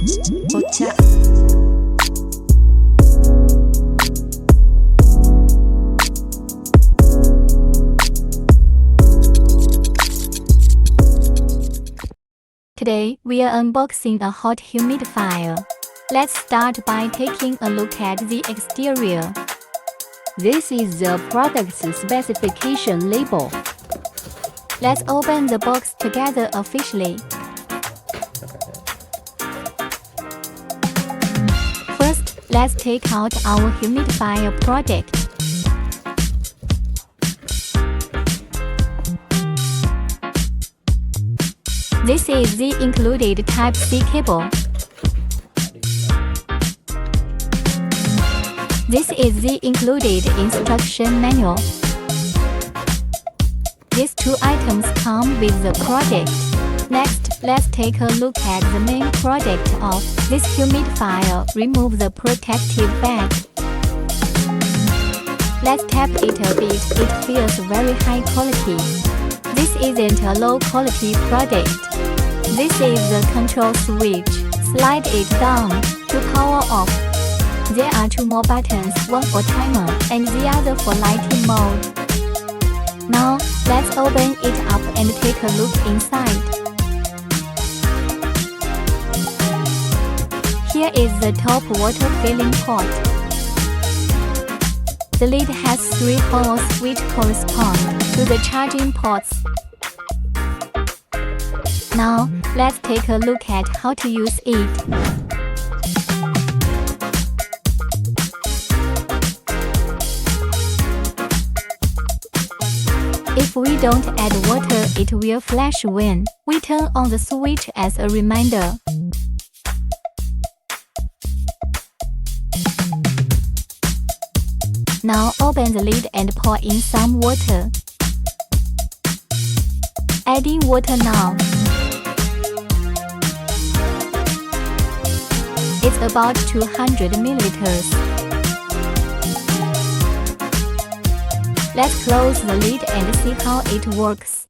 Boccia. Today, we are unboxing a hot humidifier. Let's start by taking a look at the exterior. This is the product's specification label. Let's open the box together officially. First, let's take out our humidifier product. This is the included Type-C cable. This is the included instruction manual. These two items come with the product. Next, let's take a look at the main product of this humidifier. Remove the protective bag. Let's tap it a bit. It feels very high quality. This isn't a low quality product. This is the control switch. Slide it down to power off. There are two more buttons, one for timer and the other for lighting mode. Now, let's open it up and take a look inside. Here is the top water filling port. The lid has 3 holes which correspond to the charging ports. Now, let's take a look at how to use it. If we don't add water, it will flash when we turn on the switch as a reminder. Now open the lid and pour in some water. Adding water now. It's about 200 milliliters. Let's close the lid and see how it works.